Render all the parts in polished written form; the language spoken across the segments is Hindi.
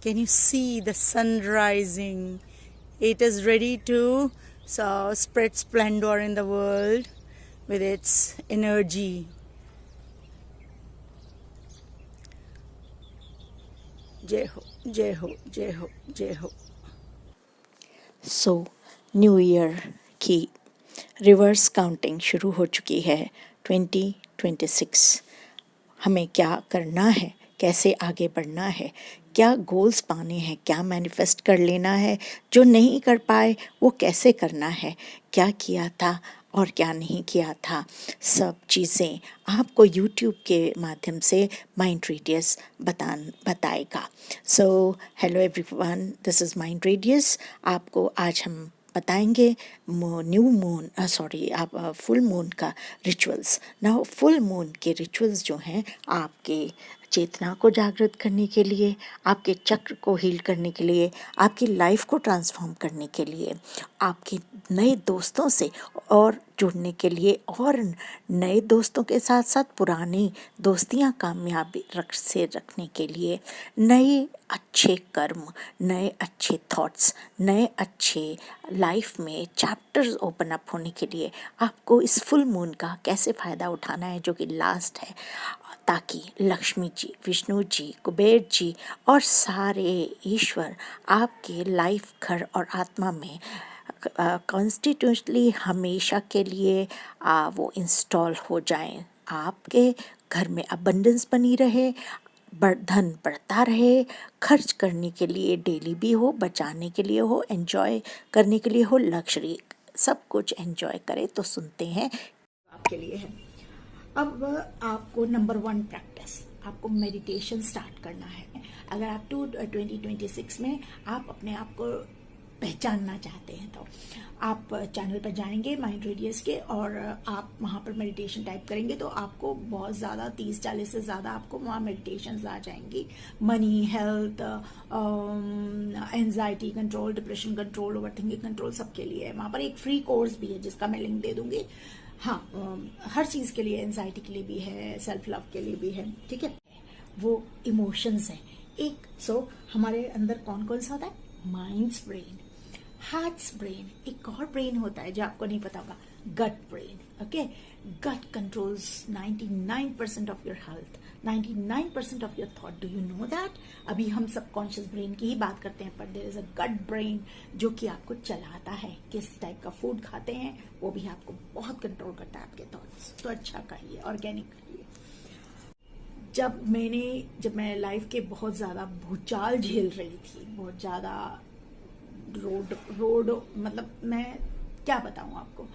Can you see the sun rising? It is ready to spread splendor in the world with its energy. Jai Ho, Jai Ho, Jai Ho, Jai Ho. So new year की रिवर्स काउंटिंग शुरू हो चुकी है 2026। हमें क्या करना है, कैसे आगे बढ़ना है, क्या गोल्स पाने हैं, क्या मैनिफेस्ट कर लेना है, जो नहीं कर पाए वो कैसे करना है, क्या किया था और क्या नहीं किया था, सब चीज़ें आपको यूट्यूब के माध्यम से माइंड रेडियस बताएगा। So hello everyone, this is mind radius. आपको आज हम बताएंगे न्यू मून आप फुल मून का रिचुअल्स। ना फुल मून के रिचुअल्स जो हैं आपके चेतना को जागृत करने के लिए, आपके चक्र को हील करने के लिए, आपकी लाइफ को ट्रांसफॉर्म करने के लिए, आपके नए दोस्तों से और जुड़ने के लिए, और नए दोस्तों के साथ साथ पुरानी दोस्तियां कामयाबी से रखने के लिए, नए अच्छे कर्म, नए अच्छे थॉट्स, नए अच्छे लाइफ में चैप्टर्स ओपन अप होने के लिए आपको इस फुल मून का कैसे फ़ायदा उठाना है, जो कि लास्ट है, ताकि लक्ष्मी जी, विष्णु जी, कुबेर जी और सारे ईश्वर आपके लाइफ, घर और आत्मा में कॉन्स्टिट्यूशनली हमेशा के लिए वो इंस्टॉल हो जाएं। आपके घर में अबंडेंस बनी रहे, धन बढ़ता रहे, खर्च करने के लिए डेली भी हो, बचाने के लिए हो, एंजॉय करने के लिए हो, लग्जरी सब कुछ एंजॉय करें। तो सुनते हैं आपके लिए है। अब आपको नंबर 1 प्रैक्टिस, आपको मेडिटेशन स्टार्ट करना है। अगर आप 2026 में आप अपने आप को पहचानना चाहते हैं तो आप चैनल पर जाएंगे माइंड रेडियस के, और आप वहाँ पर मेडिटेशन टाइप करेंगे तो आपको बहुत ज़्यादा 30-40 से ज़्यादा आपको वहाँ मेडिटेशंस आ जाएंगी। Money, health, anxiety control, depression control, over thinking control, सबके लिए है। वहाँ पर एक फ्री कोर्स भी है जिसका मैं लिंक दे दूंगी। हाँ, हर चीज़ के लिए, एंजाइटी के लिए भी है, सेल्फ लव के लिए भी है, ठीक है। वो इमोशंस हैं एक। हमारे अंदर कौन कौन सा होता है? माइंड्स ब्रेन, हार्ट्स ब्रेन, एक और ब्रेन होता है जो आपको नहीं पता होगा, gut brain. Okay, gut controls 99% of your health, 99% of your thought. Do you know that? अभी हम सबकॉन्शियस ब्रेन की ही बात करते हैं, पर there is a gut brain जो कि आपको चलाता है। किस टाइप का फूड खाते हैं वो भी आपको बहुत कंट्रोल करता है आपके थॉट्स। तो अच्छा खाइए, ऑर्गेनिक खाइए। जब मैं लाइफ के बहुत ज़्यादा भूचाल झेल रही थी, बहुत ज़्यादा रोड मतलब मैं क्या बताऊं आपको,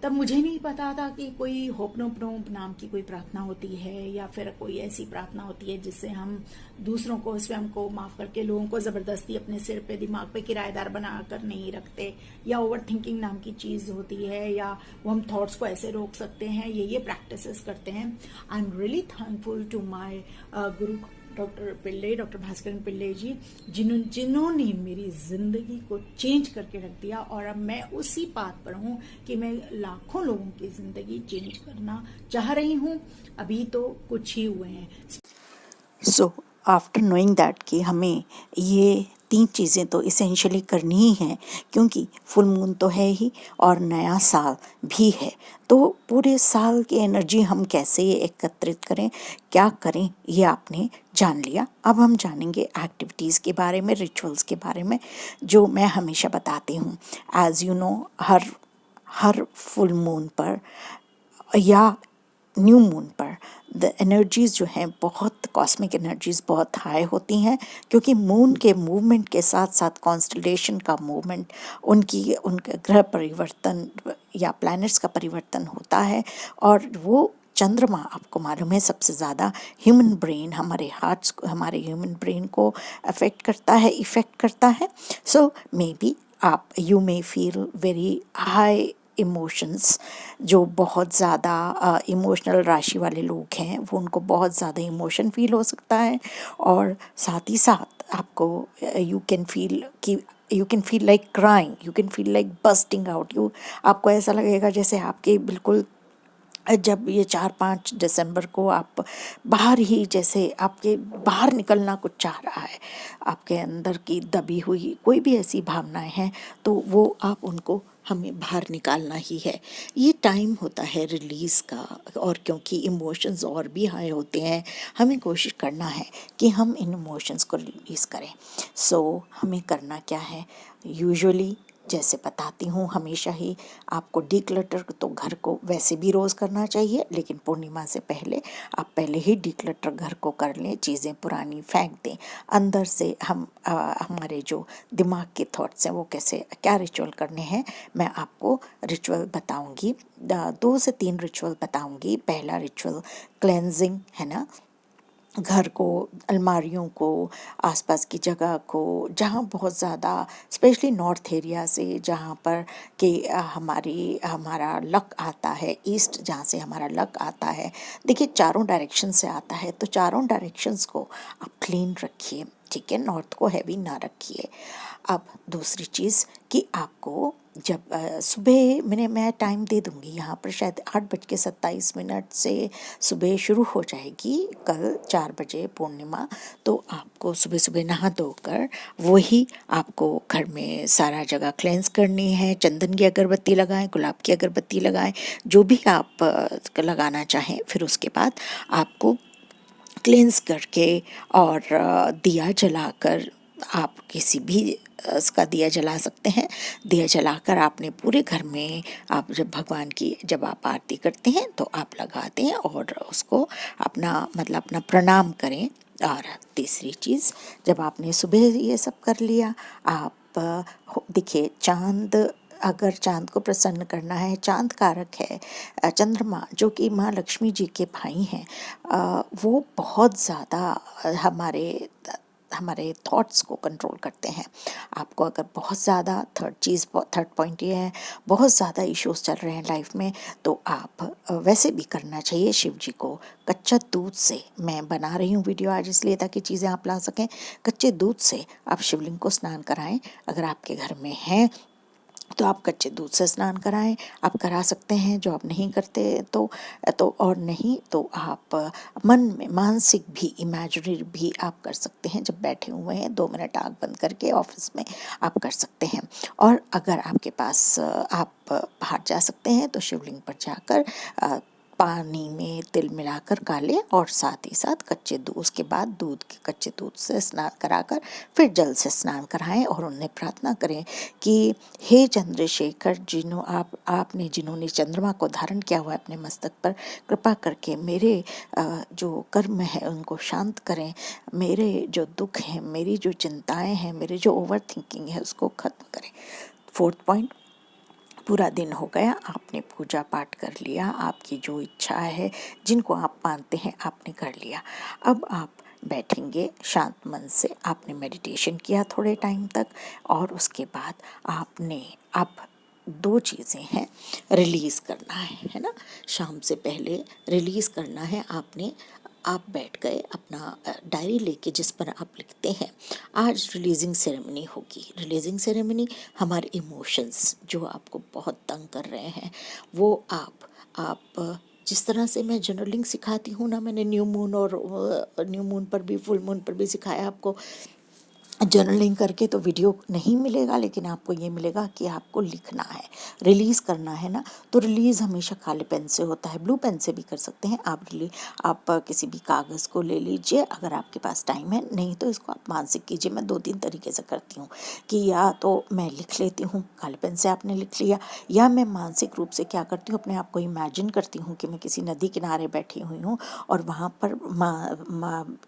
तब मुझे नहीं पता था कि कोई होपनोपनोप नाम की कोई प्रार्थना होती है, या फिर कोई ऐसी प्रार्थना होती है जिससे हम दूसरों को, स्वयं को माफ करके लोगों को जबरदस्ती अपने सिर पे, दिमाग पे किराएदार बनाकर नहीं रखते, या ओवर थिंकिंग नाम की चीज होती है, या वो हम थॉट्स को ऐसे रोक सकते हैं। ये प्रैक्टिसेस करते हैं। I am really thankful to my guru doctor Bhaskaran पिल्ले जी, जिन्होंने मेरी जिंदगी को चेंज करके रख दिया। और अब मैं उसी पाथ पर हूँ कि मैं लाखों लोगों की जिंदगी चेंज करना चाह रही हूँ। अभी तो कुछ ही हुए हैं। सो आफ्टर नोइंग दैट कि हमें ये 3 चीज़ें तो इसेंशियली करनी ही हैं, क्योंकि फुल मून तो है ही और नया साल भी है, तो पूरे साल की एनर्जी हम कैसे एकत्रित करें, क्या करें, ये आपने जान लिया। अब हम जानेंगे एक्टिविटीज़ के बारे में, रिचुअल्स के बारे में, जो मैं हमेशा बताती हूँ। As you know, her full moon पर या न्यू मून पर द एनर्जीज़ जो हैं, बहुत कॉस्मिक एनर्जीज़ बहुत हाई होती हैं, क्योंकि मून के मूवमेंट के साथ साथ कॉन्स्टलेशन का मूवमेंट, उनके ग्रह परिवर्तन या प्लैनेट्स का परिवर्तन होता है। और वो चंद्रमा, आपको मालूम है, सबसे ज़्यादा ह्यूमन ब्रेन, हमारे हार्ट्स को, हमारे ह्यूमन ब्रेन को इफ़ेक्ट करता है। So maybe you may feel very high emotions. जो बहुत ज़्यादा इमोशनल राशि वाले लोग हैं, वो उनको बहुत ज़्यादा इमोशन फील हो सकता है। और साथ ही साथ आपको you can feel like crying, you can feel like busting out. आपको ऐसा लगेगा जैसे आपके बिल्कुल जब ये 4-5 दिसंबर को आप बाहर ही, जैसे आपके बाहर निकलना कुछ चाह रहा है, आपके अंदर की दबी हुई कोई भी ऐसी भावनाएं हैं, तो वो आप उनको हमें बाहर निकालना ही है। ये टाइम होता है रिलीज़ का, और क्योंकि इमोशंस और भी हाई होते हैं, हमें कोशिश करना है कि हम इन इमोशंस को रिलीज़ करें। हमें करना क्या है, यूजुअली जैसे बताती हूँ हमेशा ही, आपको डीक्लटर तो घर को वैसे भी रोज़ करना चाहिए, लेकिन पूर्णिमा से पहले आप पहले ही डीक्लटर घर को कर लें, चीज़ें पुरानी फेंक दें। अंदर से हमारे जो दिमाग के थॉट्स हैं वो कैसे, क्या रिचुअल करने हैं, मैं आपको रिचुअल बताऊंगी, 2 से 3 रिचुअल बताऊंगी। पहला रिचुअल क्लेंजिंग है ना, घर को, अलमारियों को, आसपास की जगह को, जहाँ बहुत ज़्यादा, स्पेशली नॉर्थ एरिया से, जहाँ पर कि हमारा लक आता है, ईस्ट जहाँ से हमारा लक आता है, देखिए चारों डायरेक्शन से आता है, तो चारों डायरेक्शंस को आप क्लीन रखिए, ठीक है, नॉर्थ को हैवी ना रखिए। अब दूसरी चीज़ कि आपको जब सुबह मैं टाइम दे दूँगी, यहाँ पर शायद 8:27 से सुबह शुरू हो जाएगी कल 4 बजे पूर्णिमा। तो आपको सुबह सुबह नहा धोकर वही आपको घर में सारा जगह क्लेंस करनी है। चंदन की अगरबत्ती लगाएं, गुलाब की अगरबत्ती लगाएं, जो भी आप लगाना चाहें। फिर उसके बाद आपको क्लेंस करके और दिया जलाकर, आप किसी भी उसका दिया जला सकते हैं। दिया जलाकर आपने पूरे घर में, आप जब आप आरती करते हैं तो आप लगाते हैं और उसको अपना प्रणाम करें। और तीसरी चीज़, जब आपने सुबह ये सब कर लिया, आप देखिए चांद, अगर चांद को प्रसन्न करना है, चांद कारक है, चंद्रमा जो कि माँ लक्ष्मी जी के भाई हैं, वो बहुत ज़्यादा हमारे थॉट्स को कंट्रोल करते हैं। आपको अगर बहुत ज़्यादा, थर्ड पॉइंट ये है, बहुत ज़्यादा इश्यूज चल रहे हैं लाइफ में, तो आप वैसे भी करना चाहिए शिव जी को कच्चा दूध से। मैं बना रही हूँ वीडियो आज इसलिए ताकि चीज़ें आप ला सकें। कच्चे दूध से आप शिवलिंग को स्नान कराएं। अगर आपके घर में है तो आप कच्चे दूध से स्नान कराएं, आप करा सकते हैं। जो आप नहीं करते और नहीं तो आप मन में मानसिक भी, इमेजिनरी भी आप कर सकते हैं। जब बैठे हुए हैं 2 मिनट आँख बंद करके ऑफिस में आप कर सकते हैं। और अगर आपके पास आप बाहर जा सकते हैं तो शिवलिंग पर जाकर पानी में तिल मिलाकर काले, और साथ ही साथ कच्चे दूध, उसके बाद कच्चे दूध से स्नान कराकर फिर जल से स्नान कराएं और उन्हें प्रार्थना करें कि हे चंद्रशेखर, आपने जिन्होंने चंद्रमा को धारण किया हुआ है अपने मस्तक पर, कृपा करके मेरे जो कर्म है उनको शांत करें, मेरे जो दुख हैं, मेरी जो चिंताएं हैं, मेरे जो ओवर थिंकिंग है उसको खत्म करें। 4th पॉइंट, पूरा दिन हो गया, आपने पूजा पाठ कर लिया, आपकी जो इच्छा है, जिनको आप मानते हैं, आपने कर लिया। अब आप बैठेंगे शांत मन से, आपने मेडिटेशन किया थोड़े टाइम तक, और उसके बाद आपने अब 2 चीज़ें हैं, रिलीज़ करना है ना, शाम से पहले रिलीज़ करना है आपने। आप बैठ गए अपना डायरी लेके जिस पर आप लिखते हैं, आज रिलीजिंग सेरेमनी होगी। रिलीजिंग सेरेमनी हमारे इमोशंस जो आपको बहुत तंग कर रहे हैं, वो आप जिस तरह से मैं जर्नलिंग सिखाती हूँ ना, मैंने न्यू मून पर भी, फुल मून पर भी सिखाया आपको। जर्नलिंग करके तो वीडियो नहीं मिलेगा, लेकिन आपको ये मिलेगा कि आपको लिखना है, रिलीज़ करना है ना। तो रिलीज़ हमेशा काले पेन से होता है, ब्लू पेन से भी कर सकते हैं आप किसी भी कागज़ को ले लीजिए अगर आपके पास टाइम है, नहीं तो इसको आप मानसिक कीजिए। मैं 2-3 तरीके से करती हूँ कि या तो मैं लिख लेती हूँ, काले पेन से आपने लिख लिया, या मैं मानसिक रूप से क्या करती हूँ, अपने आप को इमेजिन करती हूँ कि मैं किसी नदी किनारे बैठी हुई हूँ और वहाँ पर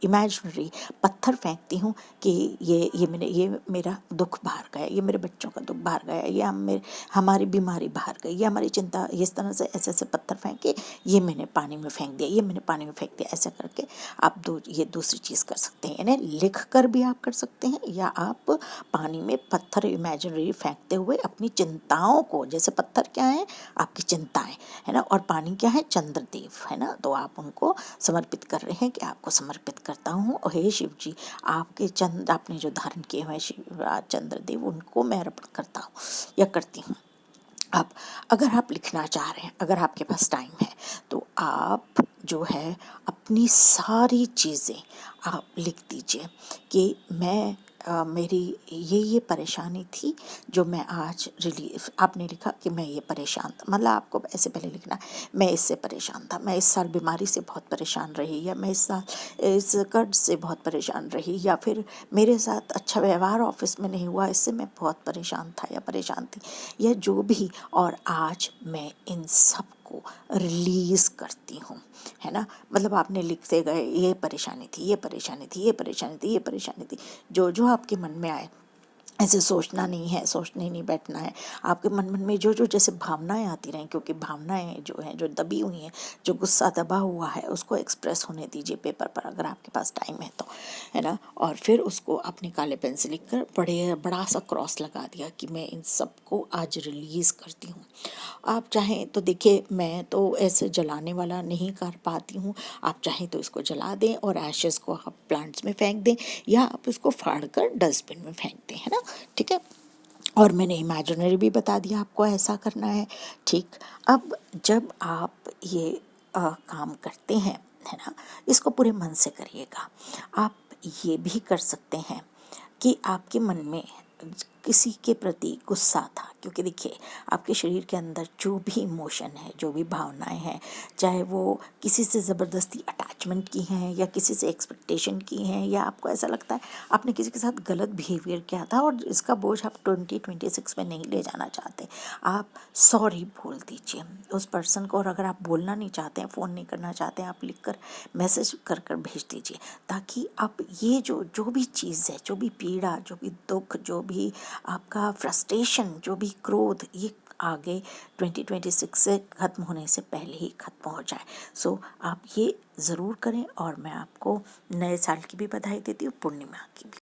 इमेजिनरी पत्थर फेंकती हूँ कि ये मेरा दुख बाहर गया, ये मेरे बच्चों का दुख बाहर गया, ये हमारी बीमारी बाहर गई, ये हमारी चिंता, इस तरह से ऐसे पत्थर फेंक के ये मैंने पानी में फेंक दिया, ये मैंने पानी में फेंक दिया। ऐसा करके आप ये दूसरी चीज़ कर सकते हैं, यानी लिख कर भी आप कर सकते हैं, या आप पानी में पत्थर इमेजिनरी फेंकते हुए अपनी चिंताओं को, जैसे पत्थर क्या है, आपकी चिंताएं है ना, और पानी क्या है, चंद्रदेव है ना, तो आप उनको समर्पित कर रहे हैं कि आपको समर्पित करता हूँ हे शिव जी, आपने जो धारण किए हुए शिव चंद्रदेव, उनको मैं अर्पण करता हूँ या करती हूँ। अब अगर आप लिखना चाह रहे हैं, अगर आपके पास टाइम है, तो आप जो है अपनी सारी चीज़ें आप लिख दीजिए कि मैं मेरी ये परेशानी थी जो मैं आज रिलीफ, आपने लिखा कि मैं ये परेशान था, मतलब आपको ऐसे पहले लिखना है, मैं इससे परेशान था, मैं इस साल बीमारी से बहुत परेशान रही, या मैं इस साल इस कर्ज से बहुत परेशान रही, या फिर मेरे साथ अच्छा व्यवहार ऑफिस में नहीं हुआ, इससे मैं बहुत परेशान था या परेशान थी, या जो भी। और आज मैं इन सब को रिलीज़ करती हूँ, है ना। मतलब आपने लिखते गए, ये परेशानी थी, ये परेशानी थी, ये परेशानी थी, ये परेशानी थी, जो जो आपके मन में आए। ऐसे सोचना नहीं है, सोचने नहीं बैठना है, आपके मन में जो जो जैसे भावनाएं आती रहें, क्योंकि भावनाएं जो हैं, जो दबी हुई हैं, जो गुस्सा दबा हुआ है, उसको एक्सप्रेस होने दीजिए पेपर पर, अगर आपके पास टाइम है तो, है ना। और फिर उसको अपने काले पेन से लिख कर बड़ा सा क्रॉस लगा दिया कि मैं इन सब को आज रिलीज़ करती हूँ। आप चाहें तो देखिए, मैं तो ऐसे जलाने वाला नहीं कर पाती हूँ, आप चाहें तो इसको जला दें और एशेस को आप प्लांट्स में फेंक दें, या आप इसको फाड़ कर डस्टबिन में फेंक दें, है ना। ठीक है। और मैंने इमेजिनरी भी बता दिया आपको ऐसा करना है। ठीक। अब जब आप ये काम करते हैं, है ना, इसको पूरे मन से करिएगा। आप ये भी कर सकते हैं कि आपके मन में किसी के प्रति गुस्सा था, क्योंकि देखिए आपके शरीर के अंदर जो भी इमोशन है, जो भी भावनाएं हैं, चाहे वो किसी से ज़बरदस्ती अटैचमेंट की हैं, या किसी से एक्सपेक्टेशन की हैं, या आपको ऐसा लगता है आपने किसी के साथ गलत बिहेवियर किया था और इसका बोझ आप 2026 में नहीं ले जाना चाहते, आप सॉरी बोल दीजिए उस पर्सन को। और अगर आप बोलना नहीं चाहते हैं, फ़ोन नहीं करना चाहते हैं, आप लिख कर मैसेज कर कर भेज दीजिए, ताकि आप ये जो भी चीज़ है, जो भी पीड़ा, जो भी दुख, जो भी आपका फ्रस्ट्रेशन, जो भी क्रोध, ये आगे 2026 से ख़त्म होने से पहले ही ख़त्म हो जाए। सो आप ये ज़रूर करें, और मैं आपको नए साल की भी बधाई देती हूँ, पूर्णिमा की भी।